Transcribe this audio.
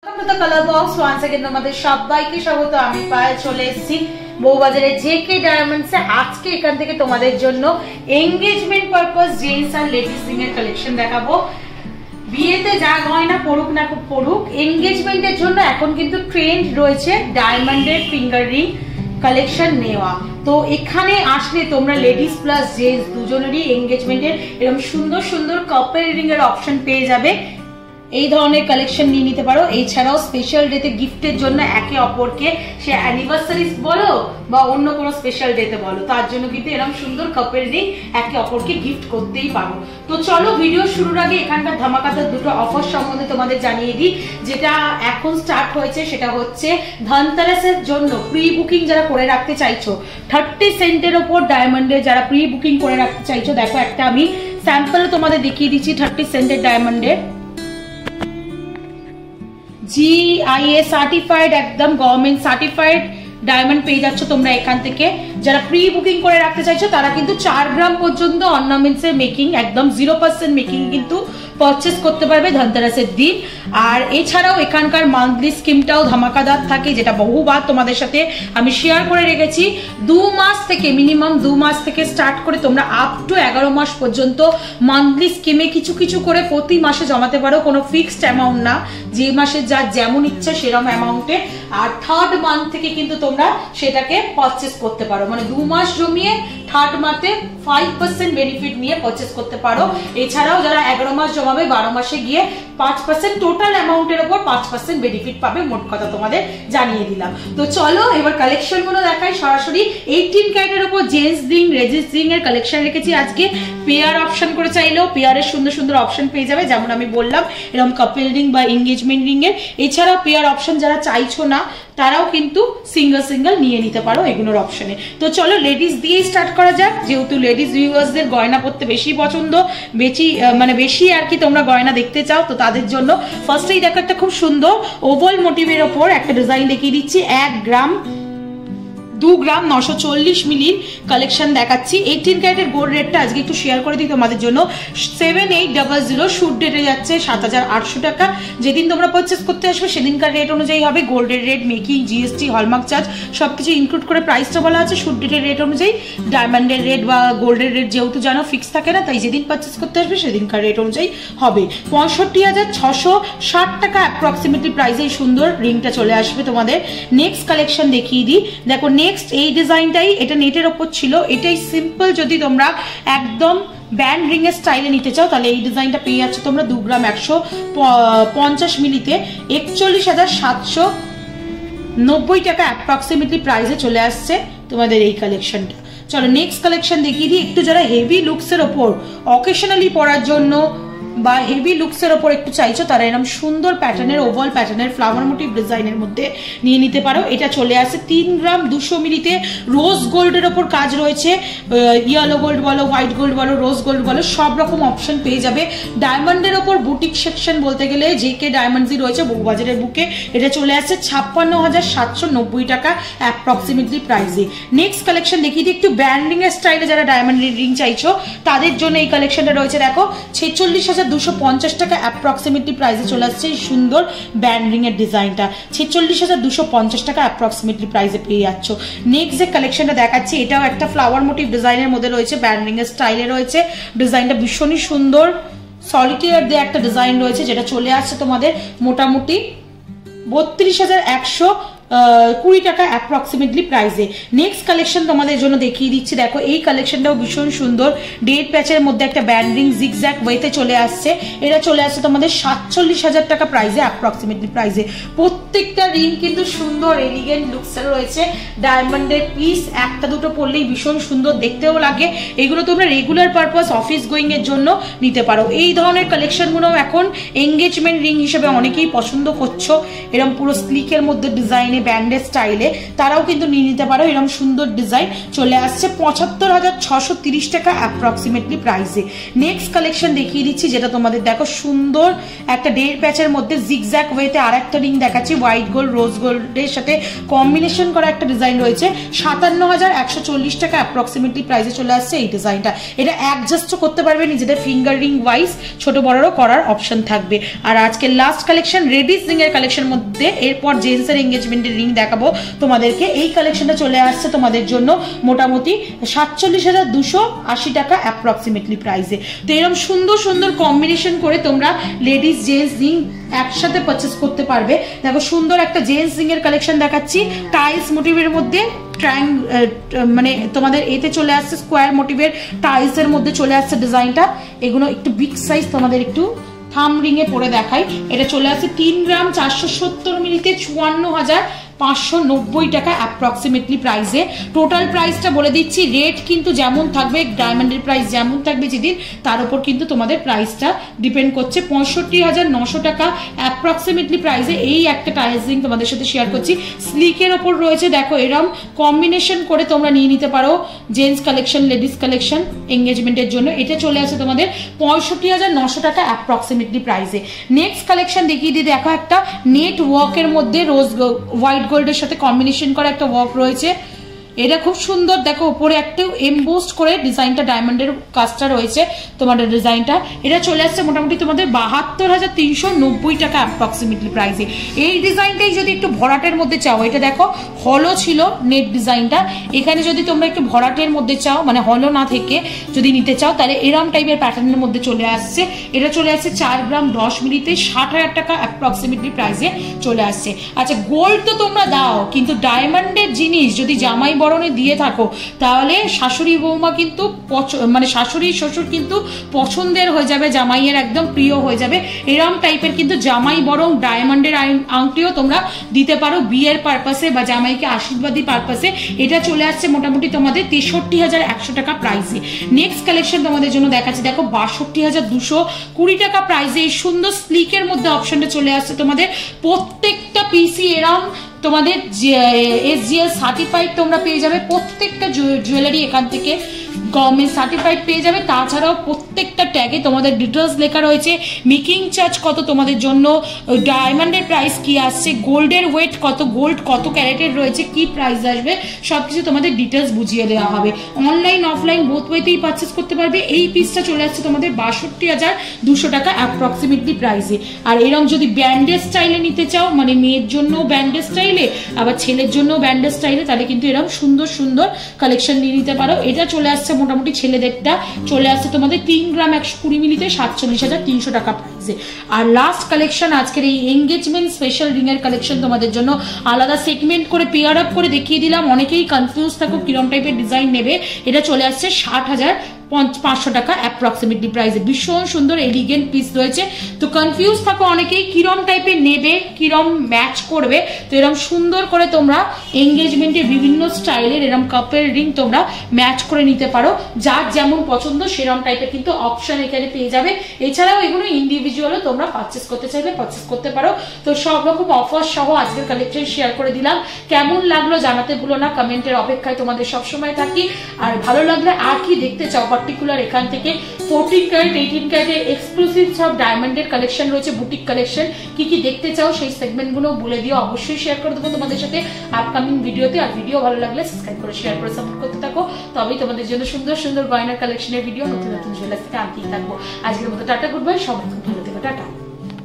Colour box once again তোমাদের সবাইকে স্বাগত। আমি পায়ে চলে এসেছি বউবাজারে জেকে ডায়মন্ডসে। আজকে এখান থেকে তোমাদের জন্য এনগেজমেন্ট পারপাস জেন্টস আর লেডিস রিং এর কালেকশন দেখাবো। বিয়েতে যা গয়না পড়ুক না পড়ুক, এনগেজমেন্টের জন্য এখন কিন্তু ট্রেন্ড রয়েছে ডায়মন্ডের ফিঙ্গার রিং কালেকশন নেওয়া। তো এখানে আসলে তোমরা লেডিস প্লাস জেন্টস দুজনেরই এনগেজমেন্টের এরকম সুন্দর সুন্দর কাপল রিং এর অপশন পেয়ে যাবে। এই ধরনের কালেকশন নিয়ে নিতে পারো। এছাড়াও স্পেশাল ডেতে গিফটের জন্য একে অপরকে সে অ্যানিভার্সারিজ বলো বা অন্য কোনো স্পেশাল ডেতে বলো, তার জন্য কিন্তু এরকম সুন্দর কাপল রিং একে অপরকে গিফট করতেই পারো। তো চলো ভিডিও শুরুর আগে এখানকার ধামাকাদার দুটো অফার সম্বন্ধে তোমাদের জানিয়ে দিই। যেটা এখন স্টার্ট হয়েছে সেটা হচ্ছে ধনতেরাসের জন্য প্রি বুকিং যারা করে রাখতে চাইছো, 30 সেন্টের ওপর ডায়মন্ডে যারা প্রি বুকিং করে রাখতে চাইছো, দেখো একটা আমি স্যাম্পল তোমাদের দেখিয়ে দিচ্ছি। 30 সেন্টের ডায়মন্ডের GIA সার্টিফাইড, একদম গভর্নমেন্ট সার্টিফাইড ডায়মন্ড পেয়ে যাচ্ছ তোমরা এখান থেকে। যারা প্রি বুকিং করে রাখতে চাইছো তারা কিন্তু 4 গ্রাম পর্যন্ত অর্নামেন্টস এর মেকিং, একদম 0% মেকিং কিন্তু পারচেস করতে পারবে ধনতেরাসের দিন। আর এছাড়াও এখানকার মান্থলি স্কিমটাও ধামাকাদার থাকে, যেটা বহুবার তোমাদের সাথে আমি শেয়ার করে রেখেছি। 2 মাস থেকে মিনিমাম 2 মাস থেকে স্টার্ট করে তোমরা আপ টু 11 মাস পর্যন্ত মান্থলি স্কিমে কিছু কিছু করে প্রতি মাসে জমাতে পারো। কোনো ফিক্সড অ্যামাউন্ট না, যে মাসে যা যেমন ইচ্ছা সেরকম অ্যামাউন্টে। আর থার্ড মান্থ থেকে কিন্তু তোমরা সেটাকে পারচেস করতে পারো, মানে 2 মাস জমিয়ে থার্ড মান্থে 5% বেনিফিট নিয়ে পারচেস করতে পারো। এছাড়াও যারা 11 মাস জমাবে 12 মাসে গিয়ে 5% টোটাল অ্যামাউন্টের উপর 5% বেনিফিট পাবে। মোট কথা তোমাদের জানিয়ে দিলাম। তো চলো এবার কালেকশন গুলো দেখাই সরাসরি। 18 ক্যারেটের উপর জেন্টস রিং, লেডিস রিং এর কালেকশন রেখেছি আজকে। পেয়ার অপশন করে চাইলেও পেয়ারের সুন্দর সুন্দর অপশন পেয়ে যাবে, যেমন আমি বললাম এরকম কাপল রিং বা এনগেজমেন্ট রিং এর। এছাড়াও পেয়ার অপশন যারা চাইছো না তারাও কিন্তু সিঙ্গেল সিঙ্গেল নিয়ে নিতে পারো এগুলোর অপশনে। তো চলো লেডিস দিয়ে স্টার্ট করা যাক, যেহেতু লেডিস ভিউয়ার্সদের গয়না পড়তে বেশি পছন্দ, বেশি আর কি তোমরা গয়না দেখতে চাও, তো তাদের জন্য ফার্স্টেই দেখো একটা খুব সুন্দর ওভাল মোটিভের ওপর একটা ডিজাইন দেখিয়ে দিচ্ছি। 1 গ্রাম 2 গ্রাম 940 মিলির কালেকশন দেখাচ্ছি। 18 ক্যারেটের গোল্ড রেটটা আজকে একটু শেয়ার করে দিই তোমাদের জন্য। 7800 শুট ডেটে যাচ্ছে 7800 টাকা। যেদিন তোমরা পারচেস করতে আসবে সেদিনকার রেট অনুযায়ী হবে। গোল্ডের rate, making, GST, hallmark charge সবকিছু ইনক্লুড করে প্রাইসটা বলা আছে শুট ডেটের রেট অনুযায়ী। ডায়মন্ডের রেট বা গোল্ডের রেট যেহেতু জানো ফিক্স থাকে না, তাই যেদিন পারচেস করতে আসবে সেদিনকার রেট অনুযায়ী হবে। 65,660 টাকা অ্যাপ্রক্সিমেটলি প্রাইসে এই সুন্দর রিংটা চলে আসবে তোমাদের। নেক্সট কালেকশন দেখিয়ে দিই। দেখো নেক্সট এই ডিজাইনটাই, এটা নেটের ওপর ছিল, এটাই সিম্পল। যদি তোমরা একদম ব্যান্ড রিং এর স্টাইলে নিতে চাও তাহলে এই ডিজাইনটা পেয়ে যাচ্ছ তোমরা 2 গ্রাম 150 মিলিতে 41,790 টাকা অ্যাপ্রক্সিমেটলি প্রাইসে চলে আসছে তোমাদের এই কালেকশনটা। চলো নেক্সট কালেকশন দেখিয়ে দিই। একটু যারা হেভি লুকসের ওপর অকেশনালি পরার জন্য বা হেভি লুকসের ওপর একটু চাইছো তারা এরকম সুন্দর প্যাটার্নের ওভাল প্যাটার্নের ফ্লাওয়ার মোটিভ ডিজাইনের মধ্যে নিয়ে নিতে পারো। এটা চলে আসে 3 গ্রাম 200 মিলিতে। রোজ গোল্ডের ওপর কাজ রয়েছে, ইয়েলো গোল্ড বলো, হোয়াইট গোল্ড বলো, রোজ গোল্ড বলো, সব রকম অপশন পেয়ে যাবে। ডায়মন্ডের ওপর বুটিক সেকশন বলতে গেলে জেকে ডায়মন্ডসই রয়েছে বউবাজারের বুকে। এটা চলে আসছে 56,790 টাকা অ্যাপ্রক্সিমেটলি প্রাইসে। নেক্সট কালেকশন দেখিয়ে দিই। একটু ব্যান্ডিং এর স্টাইলে যারা ডায়মন্ড রিং চাইছো তাদের জন্য এই কালেকশনটা রয়েছে। দেখো 46,250 টাকা অ্যাপ্রক্সিমেটলি প্রাইসে চলে আসছে এই সুন্দর ব্যান্ড রিং এর ডিজাইনটা। 46,250 টাকা অ্যাপ্রক্সিমেটলি প্রাইসে পেয়ে যাচ্ছ। নেক্সট যে কালেকশনটা দেখাচ্ছি এটাও একটা ফ্লাওয়ার মোটিভ ডিজাইনের মধ্যে রয়েছে, ব্যান্ড রিং এর স্টাইলে রয়েছে। ডিজাইনটা ভীষণই সুন্দর, সলিটেয়ার দিয়ে একটা ডিজাইন রয়েছে, যেটা চলে আসছে তোমাদের মোটামুটি 32,120 টাকা অ্যাপ্রক্সিমেটলি প্রাইসে। নেক্সট কালেকশন তোমাদের জন্য দেখিয়ে দিচ্ছি। দেখো এই কালেকশনটাও ভীষণ সুন্দর, ডেট প্যাচের মধ্যে একটা ব্যান্ড রিং জিগজ্যাগ ওয়েতে চলে আসছে। এটা চলে আসছে তোমাদের 47,000 টাকা প্রাইসে অ্যাপ্রক্সিমেটলি প্রাইসে। প্রত্যেকটা রিং কিন্তু সুন্দর এলিগেন্ট লুকসের রয়েছে। ডায়মন্ডের পিস একটা দুটো পরলেই ভীষণ সুন্দর দেখতেও লাগে। এগুলো তোমরা রেগুলার পারপাস অফিস গোয়িং এর জন্য নিতে পারো। এই ধরনের কালেকশনগুলো এখন এঙ্গেজমেন্ট রিং হিসেবে অনেকেই পছন্দ করছো। এরকম পুরো স্লিকের মধ্যে ডিজাইনে ডিজাইনে ব্যান্ডের স্টাইলে, তারাও কিন্তু নিয়ে নিতে পারো। এরকম সুন্দর ডিজাইন চলে আসছে ৭৫,৬৩০ টাকা অ্যাপ্রক্সিমেটলি প্রাইসে। নেক্সট কালেকশন দেখিয়ে দিচ্ছি, যেটা তোমাদের দেখো সুন্দর একটা 1.5 প্যাচের মধ্যে জিগজ্যাগ ওয়েতে আর একটা রিং দেখাচ্ছি, হোয়াইট গোল্ড রোজ গোল্ডের সাথে কম্বিনেশন করা একটা ডিজাইন রয়েছে। ৫৭,১৪০ টাকা অ্যাপ্রক্সিমেটলি প্রাইসে চলে আসছে এই ডিজাইনটা। এটা অ্যাডজাস্ট করতে পারবে নিজেদের ফিঙ্গার রিং ওয়াইজ, ছোট বড়রও করার অপশন থাকবে। আর আজকে লাস্ট কালেকশন লেডিস রিং এর কালেকশন মধ্যে, এরপর জেন্টস এর এঙ্গেজমেন্টের রিং দেখাবো তোমাদেরকে। এই কালেকশনটা চলে আসছে তোমাদের জন্য মোটামুটি ৪৭,২৮০ টাকা অ্যাপ্রক্সিমেটলি প্রাইসে। তো এরকম সুন্দর সুন্দর কম্বিনেশন করে তোমরা লেডিস জেন্টস রিং একসাথে পারচেস করতে পারবে। দেখো সুন্দর একটা জেন্টস রিং এর কালেকশন দেখাচ্ছি, টাইলস মোটিভের মধ্যে মানে তোমাদের এতে চলে আসছে স্কোয়ার মোটিভের টাইলস এর মধ্যে চলে আসছে ডিজাইনটা। এগুলো একটু বিগ সাইজ, তোমাদের একটু থাম রিং এ পরে দেখাই। এটা চলে আসছে 3 গ্রাম 470 মিলিতে ৫৪,৫৯০ টাকা অ্যাপ্রক্সিমেটলি প্রাইসে। টোটাল প্রাইসটা বলে দিচ্ছি, রেট কিন্তু যেমন থাকবে, ডায়মন্ডের প্রাইস যেমন থাকবে যেদিন, তার উপর কিন্তু তোমাদের প্রাইসটা ডিপেন্ড করছে। ৬৫,৯০০ টাকা অ্যাপ্রক্সিমেটলি প্রাইসে এই একটা টাইলস রিং তোমাদের সাথে শেয়ার করছি। স্লিকের ওপর রয়েছে, দেখো এরম কম্বিনেশন করে তোমরা নিয়ে নিতে পারো জেন্টস কালেকশন লেডিস কালেকশন এঙ্গেজমেন্টের জন্য। এটা চলে আসে তোমাদের ৬৫,৯০০ টাকা অ্যাপ্রক্সিমেটলি প্রাইসে। নেক্সট কালেকশন দেখিয়ে দিয়ে দেখো একটা নেট ওয়ার্কের মধ্যে রোজ হোয়াইট গোল্ডের সাথে কম্বিনেশন করা একটা ওয়ার্ক রয়েছে। এটা খুব সুন্দর, দেখো উপরে একটা এমবোস্ট করে ডিজাইনটা ডায়মন্ডের কাজটা রয়েছে তোমাদের ডিজাইনটা। এটা চলে আসছে মোটামুটি তোমাদের ৭২,৩৯০ টাকা অ্যাপ্রক্সিমেটলি প্রাইসে। এই ডিজাইনটাই যদি একটু ভরাটের মধ্যে চাও, এটা দেখো হলো ছিল নেট ডিজাইনটা, এখানে যদি তোমরা একটু ভরাটের মধ্যে চাও, মানে হলো না থেকে যদি নিতে চাও, তাহলে এরম টাইপের প্যাটার্নের মধ্যে চলে আসছে। এটা চলে আসছে 4 গ্রাম 10 মিলিতে ৬০,০০০ টাকা অ্যাপ্রক্সিমেটলি প্রাইসে চলে আসছে। আচ্ছা গোল্ড তো তোমরা দাও, কিন্তু ডায়মন্ডের জিনিস যদি জামাই বরণে দিয়ে থাকো, তাহলে শাশুড়ি বৌমা কিন্তু মানে শাশুড়ি শ্বশুর কিন্তু পছন্দের হয়ে যাবে, জামাইয়ের একদম প্রিয় হয়ে যাবে। এরম টাইপের কিন্তু জামাই বরং ডায়মন্ডের আংটিও তোমরা দিতে পারো বিয়ের পারপাসে বা জামাইকে আশীর্বাদী পারপাসে। এটা চলে আসছে মোটামুটি তোমাদের ৬৩,১০০ টাকা প্রাইসে। নেক্সট কালেকশন তোমাদের জন্য দেখাচ্ছি, দেখো ৬২,২২০ টাকা প্রাইসে এই সুন্দর স্লিকের মধ্যে অপশনটা চলে আসছে তোমাদের। প্রত্যেকটা পিসি এরম তোমাদের SGS সার্টিফাইড তোমরা পেয়ে যাবে, প্রত্যেকটা জুয়েলারি এখান থেকে গভর্নমেন্ট সার্টিফাইড পেয়ে যাবে। তাছাড়াও প্রত্যেকটা ট্যাগে তোমাদের ডিটেলস লেখা রয়েছে, মেকিং চার্জ কত তোমাদের জন্য, ডায়মন্ডের প্রাইস কি আসছে, গোল্ডের ওয়েট কত, গোল্ড কত ক্যারেটের রয়েছে, কি প্রাইস আসবে, সবকিছু তোমাদের ডিটেলস বুঝিয়ে দেওয়া হবে। অনলাইন অফলাইন বোথ ওয়েতেই পারচেস করতে পারবে। এই পিসটা চলে আসছে তোমাদের ৬২,২০০ টাকা অ্যাপ্রক্সিমেটলি প্রাইসে। আর এরকম যদি ব্যান্ডেজ স্টাইলে নিতে চাও, মানে মেয়ের জন্য ব্যান্ডেজ স্টাইলে আবার ছেলের জন্য ব্যান্ডেজ স্টাইলে, তাহলে কিন্তু এরকম সুন্দর সুন্দর কালেকশন নিয়ে নিতে পারো। এটা চলে আসছে মোটামুটি ছেলেদেরটা চলে আসছে তোমাদের 3 গ্রাম 120 মিলিতে ৪৭,৩০০ টাকা প্রাইসে। আর লাস্ট কালেকশন আজকের এই এঙ্গেজমেন্ট স্পেশাল রিং এর কালেকশন তোমাদের জন্য আলাদা সেগমেন্ট করে পেয়ার আপ করে দেখিয়ে দিলাম। অনেকেই কনফিউজ থাকো কিরম টাইপের ডিজাইন নেবে। এটা চলে আসছে ৬০,৫০০ টাকা অ্যাপ্রক্সিমেটলি প্রাইসে। ভীষণ সুন্দর এলিগেন্ট পিস রয়েছে। তো কনফিউজ থাকো অনেকেই কিরম টাইপের নেবে, কিরম ম্যাচ করবে। তো এরকম সুন্দর করে তোমরা এঙ্গেজমেন্টের বিভিন্ন স্টাইলের এরকম কাপের রিং তোমরা ম্যাচ করে নিতে পারো, যার যেমন পছন্দ সেরকম টাইপের কিন্তু অপশন এখানে পেয়ে যাবে। এছাড়াও এগুলো ইন্ডিভিজুয়ালও তোমরা পারচেস করতে চাইলে পারচেস করতে পারো। তো সব রকম অফার সহ আজকের কালেকশন শেয়ার করে দিলাম। কেমন লাগলো জানাতে ভুলো না, কমেন্টের অপেক্ষায় তোমাদের সবসময় থাকি। আর ভালো লাগলে আর কি দেখতে চাও পার্টিকুলার এখান থেকে 14 ক্যারেট 18 ক্যারেটের এক্সক্লুসিভ সব ডায়মন্ডের কালেকশন রয়েছে, বুটিক কালেকশন, কি কি দেখতে চাও সেই সেগমেন্টগুলো বলে দিও, অবশ্যই শেয়ার করে দেবো তোমাদের সাথে আপকামিং ভিডিওতে। আর ভিডিও ভালো লাগলে সাবস্ক্রাইব করে শেয়ার করে সাপোর্ট করতে থাকো, তবেই তোমাদের জন্য সুন্দর সুন্দর গয়নার কালেকশনের ভিডিও নতুন নতুন জুয়েলার্স থেকে আনতেই থাকবো। আজকের মতো টাটা, গুড বাই, সবাই ভালো থেকো, টাটা।